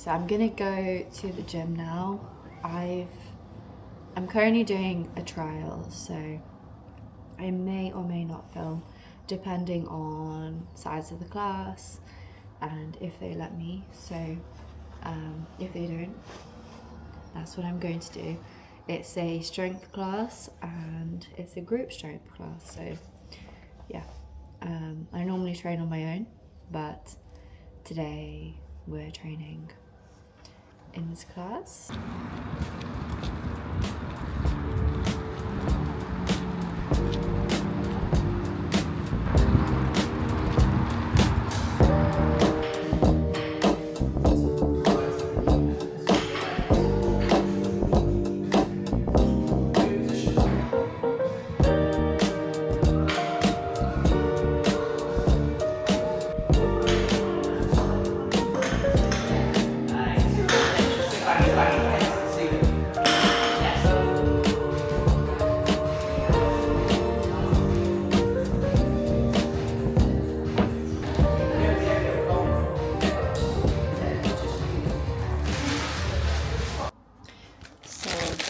So I'm gonna go to the gym now. I'm currently doing a trial, so I may or may not film depending on size of the class and if they let me. So if they don't, that's what I'm going to do. It's a strength class and it's a group strength class, so yeah. I normally train on my own, but today we're training in this class.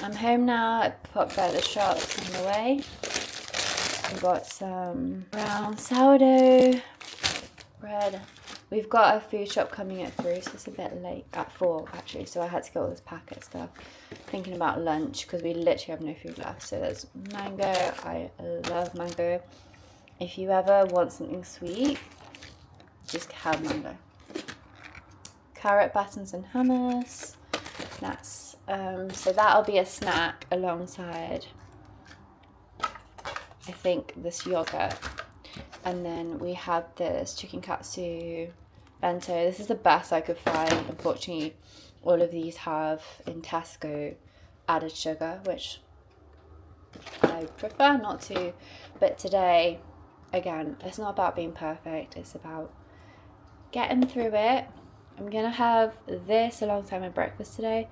I'm home now. I popped out the shops on the way. I got some brown sourdough bread. We've got a food shop coming at 3, so it's a bit late. At 4 actually, so I had to get all this packet stuff. Thinking about lunch because we literally have no food left. So there's mango. I love mango. If you ever want something sweet, just have mango. Carrot battens and hummus. That's so that'll be a snack alongside, I think, this yogurt. And then we have this chicken katsu bento. This is the best I could find. Unfortunately, all of these have in Tesco added sugar, which I prefer not to. But today, again, it's not about being perfect. It's about getting through it. I'm gonna have this alongside my breakfast today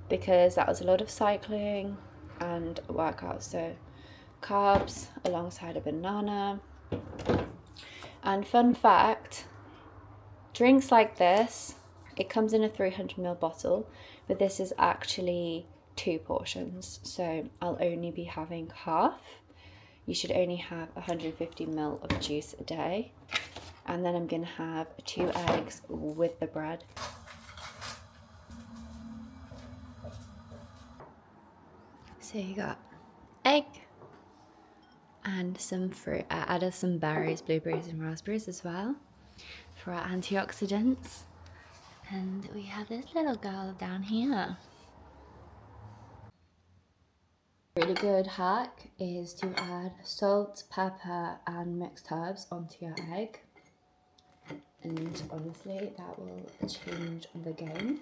because that was a lot of cycling and workouts. So carbs alongside a banana. And fun fact, drinks like this, it comes in a 300ml bottle, but this is actually 2 portions. So I'll only be having half. You should only have 150ml of juice a day. And then I'm gonna have 2 eggs with the bread. So you got egg and some fruit. I added some berries, blueberries and raspberries as well for our antioxidants. And we have this little girl down here. Really good hack is to add salt, pepper and mixed herbs onto your egg. And honestly, that will change the game.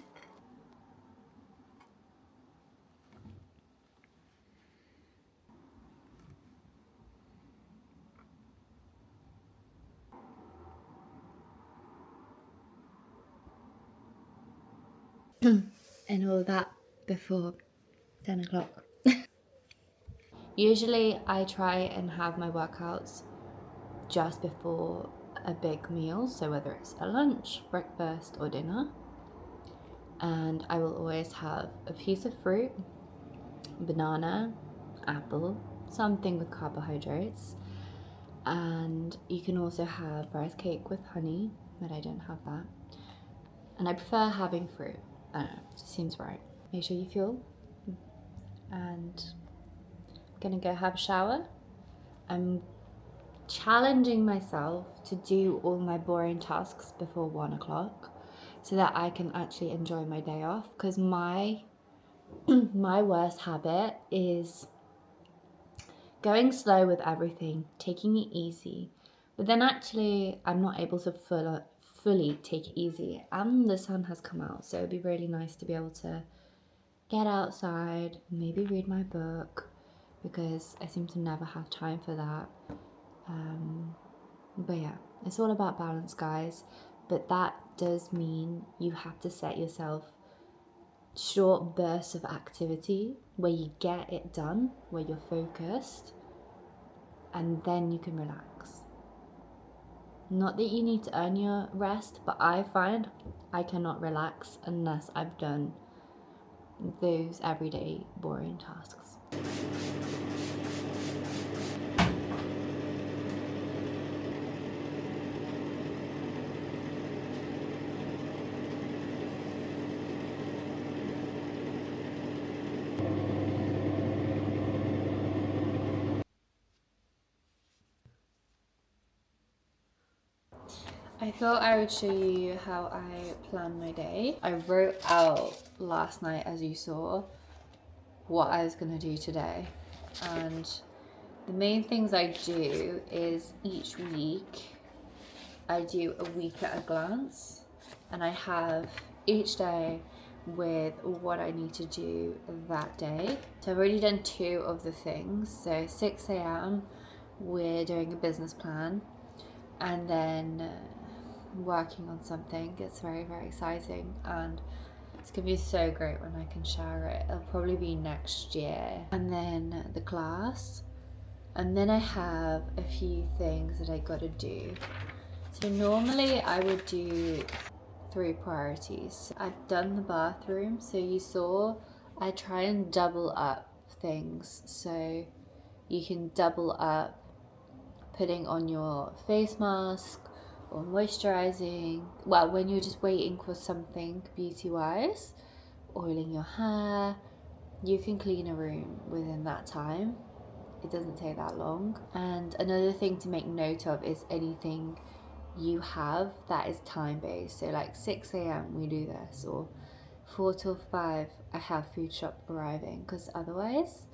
And all that before 10 o'clock. Usually I try and have my workouts just before a big meal, so whether it's a lunch, breakfast or dinner. And I will always have a piece of fruit, banana, apple, something with carbohydrates. And you can also have rice cake with honey, but I don't have that. And I prefer having fruit. I don't know, it just seems right. Make sure you fuel. And I'm gonna go have a shower. I'm challenging myself to do all my boring tasks before 1 o'clock so that I can actually enjoy my day off, because my worst habit is going slow with everything, taking it easy, but then actually I'm not able to fully take it easy, and the sun has come out, so it'd be really nice to be able to get outside, maybe read my book, because I seem to never have time for that. But yeah, it's all about balance, guys. But that does mean you have to set yourself short bursts of activity where you get it done, where you're focused, and then you can relax. Not that you need to earn your rest, but I find I cannot relax unless I've done those everyday boring tasks. I thought I would show you how I plan my day. I wrote out last night, as you saw, what I was going to do today. And the main things I do is each week I do a week at a glance, and I have each day with what I need to do that day. So I've already done 2 of the things. So 6 a.m. we're doing a business plan, and then working on something. It's very, very exciting, and it's gonna be so great when I can share it. It'll probably be next year. And then the class, and then I have a few things that I gotta do. So normally I would do 3 priorities. I've done the bathroom, so you saw I try and double up things. So you can double up putting on your face mask or moisturizing, well, when you're just waiting for something beauty wise, oiling your hair. You can clean a room within that time. It doesn't take that long. And another thing to make note of is anything you have that is time based. So like 6 a.m. we do this, or 4 till 5 I have food shop arriving, because otherwise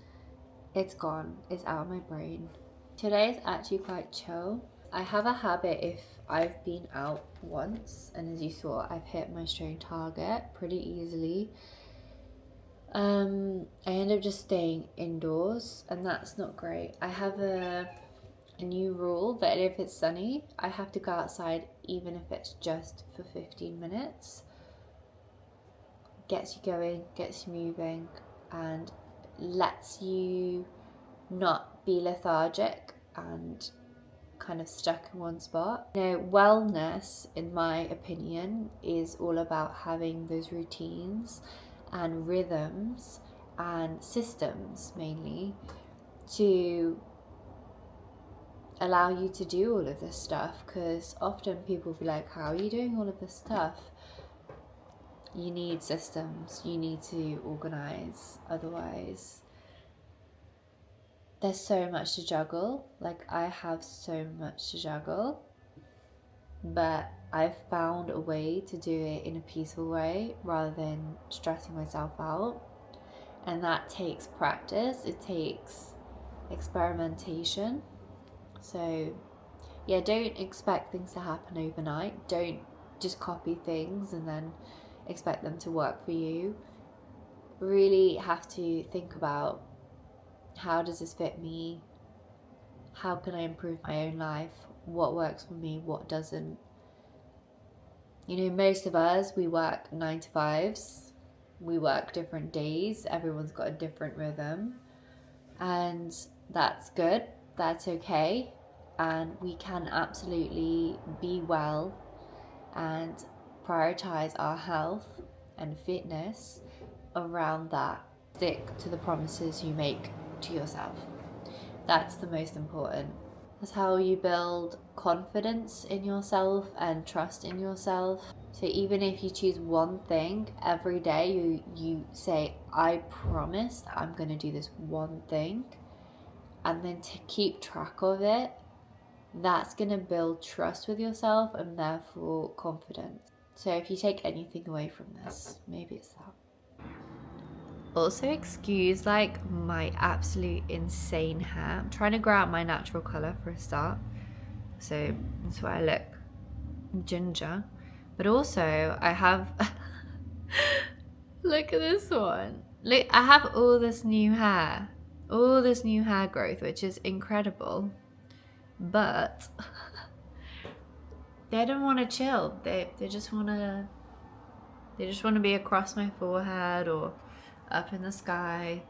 it's gone, it's out of my brain. Today is actually quite chill. I have a habit, if I've been out once, and as you saw, I've hit my strain target pretty easily, I end up just staying indoors, and that's not great. I have a new rule that if it's sunny, I have to go outside, even if it's just for 15 minutes. Gets you going, gets you moving, and lets you not be lethargic and kind of stuck in one spot. You know, wellness, in my opinion, is all about having those routines and rhythms and systems, mainly, to allow you to do all of this stuff. Because often people will be like, how are you doing all of this stuff? You need systems, you need to organize, otherwise there's so much to juggle. Like, I have so much to juggle, but I've found a way to do it in a peaceful way rather than stressing myself out. And that takes practice, it takes experimentation. So yeah, don't expect things to happen overnight. Don't just copy things and then expect them to work for you. Really have to think about, how does this fit me? How can I improve my own life? What works for me? What doesn't? You know, most of us, we work 9 to 5s. We work different days. Everyone's got a different rhythm. And that's good. That's okay. And we can absolutely be well and prioritize our health and fitness around that. Stick to the promises you make to yourself. That's the most important. That's how you build confidence in yourself and trust in yourself. So even if you choose one thing every day, you say, I promise I'm going to do this one thing, and then to keep track of it, that's going to build trust with yourself and therefore confidence. So if you take anything away from this, maybe it's that. Also excuse like my absolute insane hair. I'm trying to grow out my natural colour for a start. So that's why I look ginger. But also I have, look at this one. Look, I have all this new hair growth, which is incredible. But they don't want to chill. They just want to be across my forehead or up in the sky.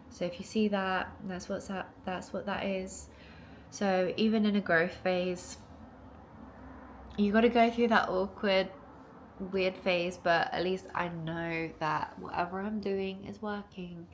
So if you see that, that's what that is. So even in a growth phase, you got to go through that awkward, weird phase, but at least I know that whatever I'm doing is working.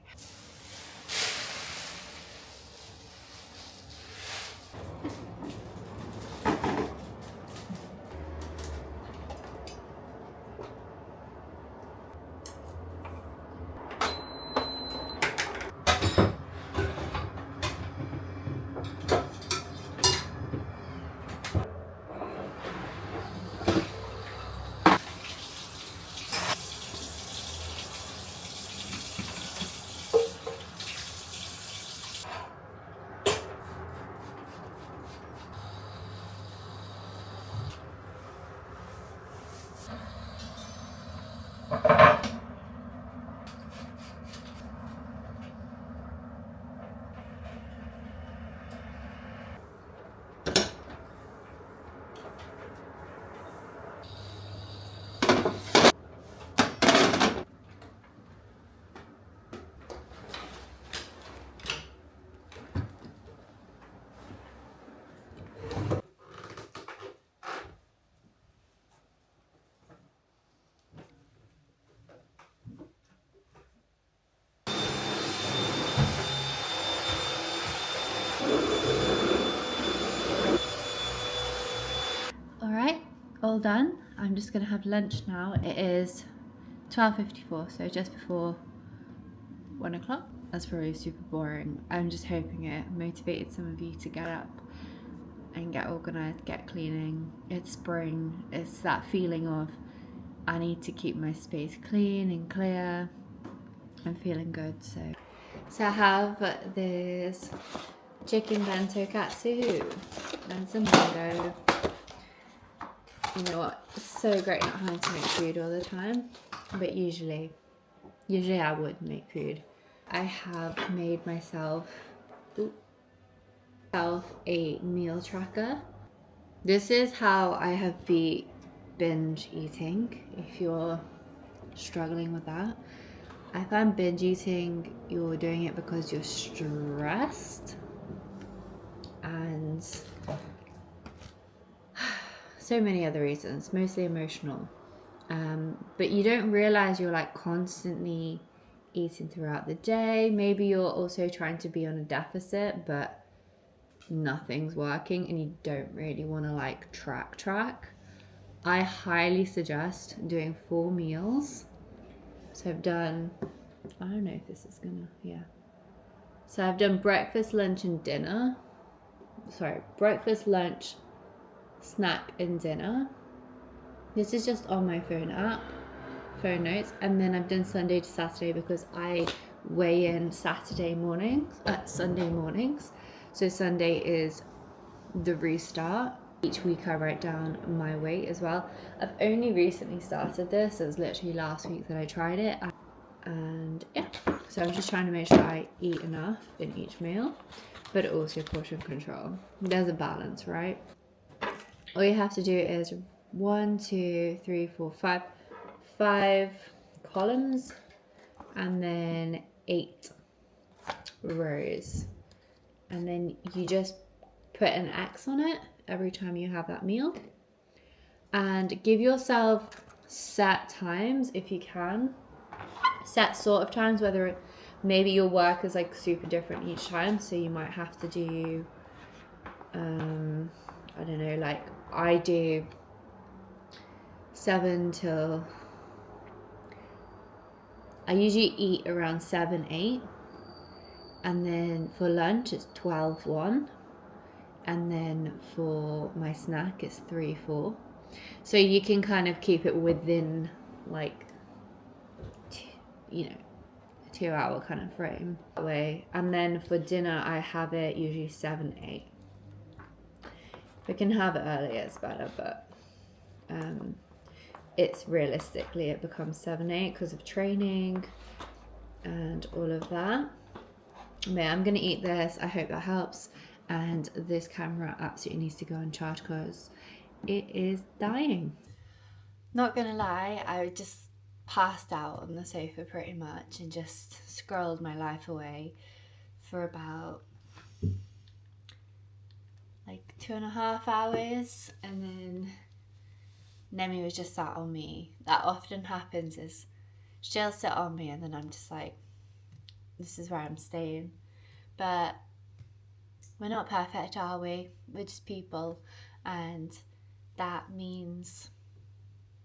Alright, all done. I'm just gonna have lunch now. It is 12:54, so just before 1 o'clock. That's probably super boring. I'm just hoping it motivated some of you to get up and get organized, get cleaning. It's spring. It's that feeling of I need to keep my space clean and clear. I'm feeling good. So I have this chicken bento katsu and some mango. You know what? It's so great not having to make food all the time, but usually I would make food. I have made myself a meal tracker. This is how I have beat binge eating, if you're struggling with that. I find binge eating, you're doing it because you're stressed and so many other reasons, mostly emotional. But you don't realize you're like constantly eating throughout the day. Maybe you're also trying to be on a deficit, but nothing's working and you don't really want to like track. I highly suggest doing 4 meals. So I've done, I don't know if this is gonna, yeah. So I've done breakfast, lunch and dinner. Sorry, breakfast, lunch, snack and dinner. This is just on my phone app, phone notes. And then I've done Sunday to Saturday because I weigh in Sunday mornings. So Sunday is the restart. Each week I write down my weight as well. I've only recently started this. It was literally last week that I tried it. And yeah, so I'm just trying to make sure I eat enough in each meal, but also portion control. There's a balance, right? All you have to do is 1, 2, 3, 4, 5 columns and then 8 rows. And then you just put an X on it every time you have that meal. And give yourself set times if you can. Set sort of times, whether maybe your work is like super different each time. So you might have to do I don't know, like I do 7 till, I usually eat around 7, 8, and then for lunch it's 12, 1, and then for my snack it's 3, 4. So you can kind of keep it within like, you know, a 2-hour kind of frame away. And then for dinner I have it usually 7, 8. If I can have it earlier it's better, but it's realistically it becomes 7, 8 because of training and all of that. But yeah, I'm gonna eat this. I hope that helps. And this camera absolutely needs to go on charge because it is dying. Not gonna lie, I just passed out on the sofa pretty much and just scrolled my life away for about like 2.5 hours, and then Nemi was just sat on me. That often happens, is she'll sit on me and then I'm just like, this is where I'm staying. But we're not perfect, are we? We're just people, and that means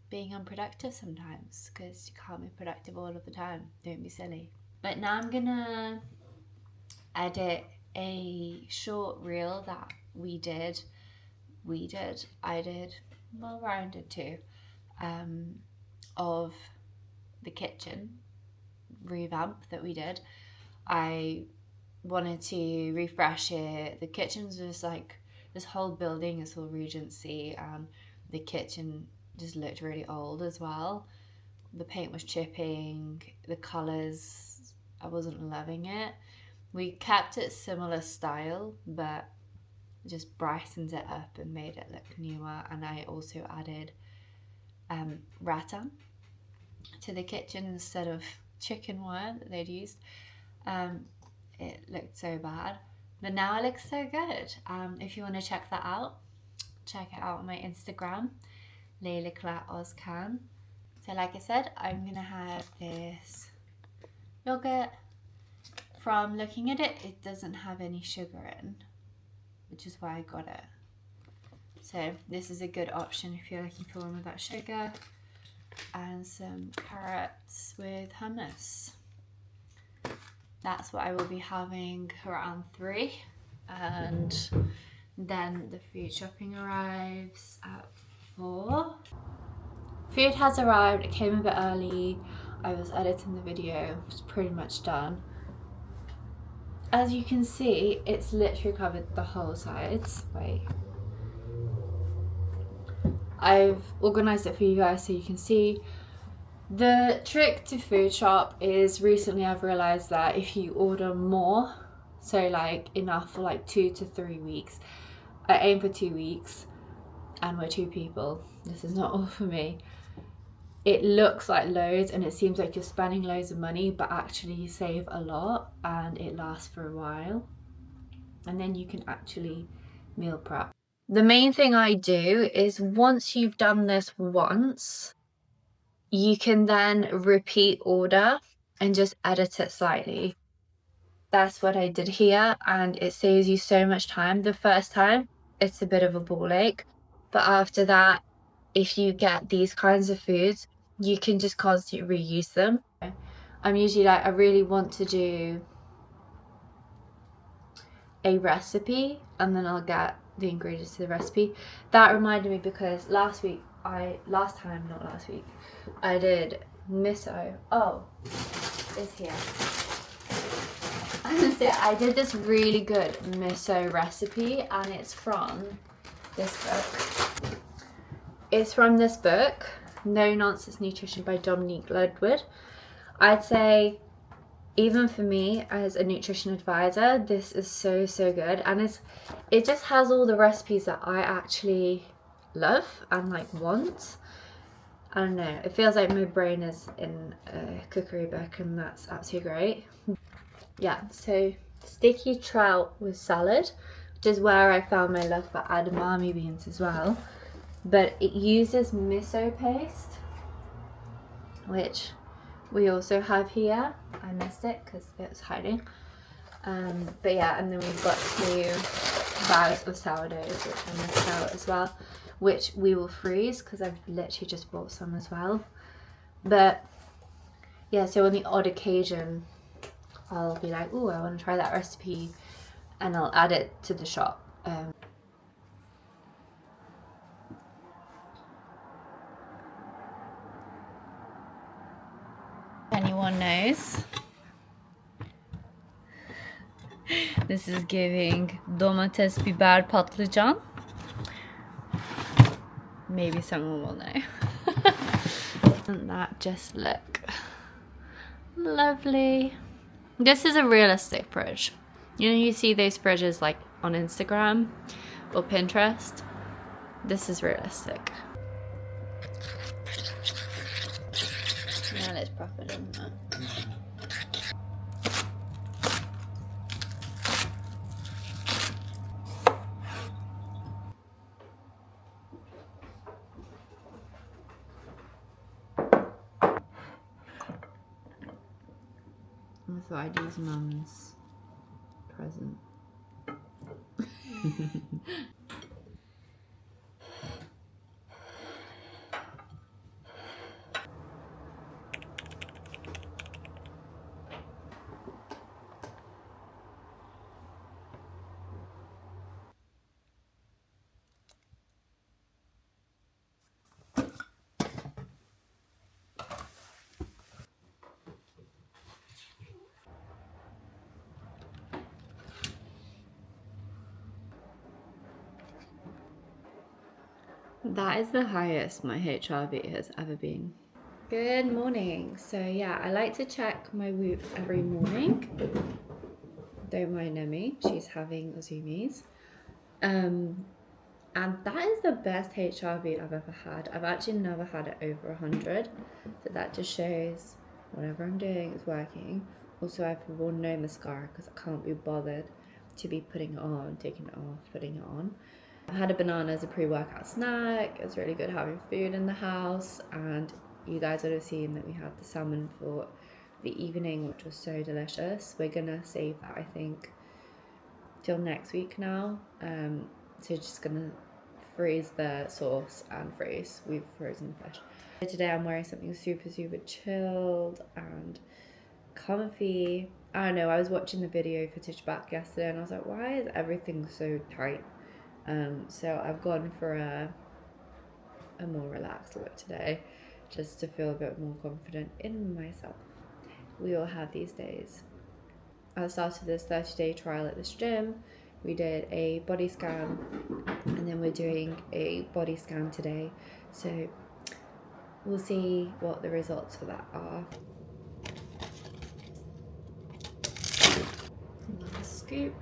being unproductive sometimes, because you can't be productive all of the time. Don't be silly. But now I'm gonna edit a short reel that I did, well, Ryan did too, of the kitchen revamp that we did. I wanted to refresh it. The kitchen's just like, this whole building is all Regency, and the kitchen just looked really old as well. The paint was chipping, the colours, I wasn't loving it. We kept it similar style, but just brightened it up and made it look newer. And I also added rattan to the kitchen instead of chicken wire that they'd used. It looked so bad, but now it looks so good. If you want to check that out, check it out on my Instagram, LaylaClatOzcan. So like I said, I'm gonna have this yogurt. From looking at it, it doesn't have any sugar in, which is why I got it. So this is a good option if you're looking for one without sugar. And some carrots with hummus. That's what I will be having around 3. And then the food shopping arrives at 4. Food has arrived. It came a bit early. I was editing the video. It's pretty much done. As you can see, it's literally covered the whole sides. Wait. I've organised it for you guys so you can see. The trick to food shop is, recently I've realised that if you order more, so like enough for like 2 to 3 weeks, I aim for 2 weeks, and we're 2 people, this is not all for me. It looks like loads and it seems like you're spending loads of money, but actually you save a lot and it lasts for a while. And then you can actually meal prep. The main thing I do is, once you've done this once, you can then repeat order and just edit it slightly. That's what I did here, and it saves you so much time. The first time, it's a bit of a ball ache, but after that, if you get these kinds of foods, you can just constantly reuse them. I'm usually like, I really want to do a recipe, and then I'll get the ingredients to the recipe. That reminded me, because last time I did miso. Oh, it's here. I did this really good miso recipe, and it's from this book. It's from this book, No Nonsense Nutrition by Dominique Ludwig. I'd say, even for me as a nutrition advisor, this is so good, and it just has all the recipes that I actually love and like want. I don't know, it feels like my brain is in a cookery book, and that's absolutely great. Yeah, so sticky trout with salad, which is where I found my love for edamame beans as well. But it uses miso paste, which we also have here. I missed it because it was hiding. But yeah, and then we've got 2 bags of sourdoughs, which I missed out as well, which we will freeze because I've literally just bought some as well. But yeah, so on the odd occasion, I'll be like, oh, I want to try that recipe, and I'll add it to the shop. Anyone knows? This is giving domates, biber, patlıcan. Maybe someone will know. Doesn't that just look lovely? This is a realistic fridge. You know, you see those fridges like on Instagram or Pinterest. This is realistic. Yeah, let's prop it in there. I thought I'd use Mum's present. That is the highest my HRV has ever been. Good morning. So yeah, I like to check my Whoop every morning. Don't mind Nemi, she's having zoomies. And that is the best HRV I've ever had. I've actually never had it over 100. So that just shows whatever I'm doing is working. Also, I've worn no mascara because I can't be bothered to be putting it on, taking it off, putting it on. I had a banana as a pre-workout snack. It was really good having food in the house, and you guys would have seen that we had the salmon for the evening, which was so delicious. We're gonna save that, I think, till next week now. So just gonna freeze the sauce and freeze. We've frozen the fish. Today I'm wearing something super chilled and comfy. I don't know, I was watching the video footage back yesterday and I was like, why is everything so tight? So I've gone for a more relaxed look today, just to feel a bit more confident in myself. We all have these days. I started this 30-day trial at this gym. We did a body scan, and then we're doing a body scan today. So we'll see what the results for that are. Another scoop.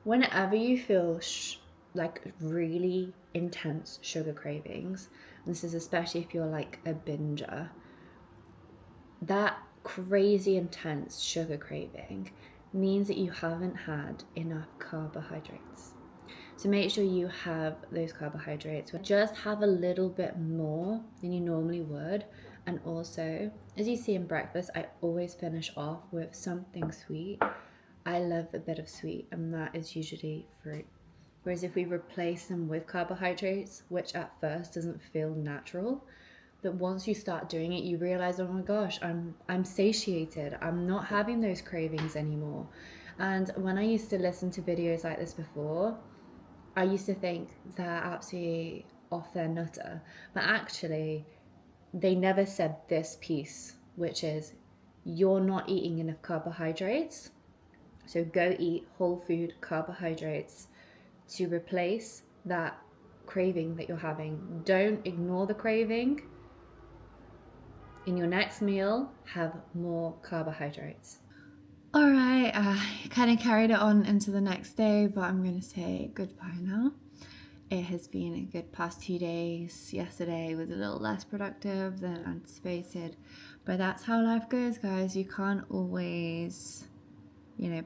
Whenever you feel like really intense sugar cravings, and this is especially if you're like a binger, that crazy intense sugar craving means that you haven't had enough carbohydrates. So make sure you have those carbohydrates. Just have a little bit more than you normally would. And also, as you see in breakfast, I always finish off with something sweet. I love a bit of sweet, and that is usually fruit. Whereas if we replace them with carbohydrates, which at first doesn't feel natural, but once you start doing it, you realize, oh my gosh, I'm satiated. I'm not having those cravings anymore. And when I used to listen to videos like this before, I used to think they're absolutely off their nutter. But actually, they never said this piece, which is you're not eating enough carbohydrates. So go eat whole food carbohydrates to replace that craving that you're having. Don't ignore the craving. In your next meal, have more carbohydrates. All right, I kind of carried it on into the next day, but I'm going to say goodbye now. It has been a good past 2 days. Yesterday was a little less productive than anticipated, but that's how life goes, guys. You can't always,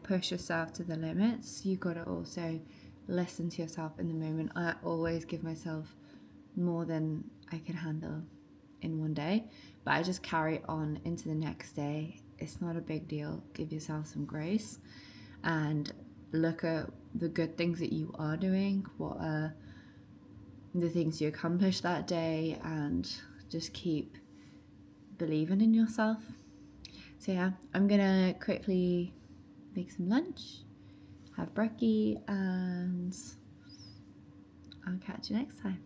push yourself to the limits. You got to also listen to yourself in the moment. I always give myself more than I can handle in one day, but I just carry on into the next day. It's not a big deal. Give yourself some grace and look at the good things that you are doing. What are the things you accomplished that day, and just keep believing in yourself. So yeah, I'm gonna quickly make some lunch, have brekkie, and I'll catch you next time.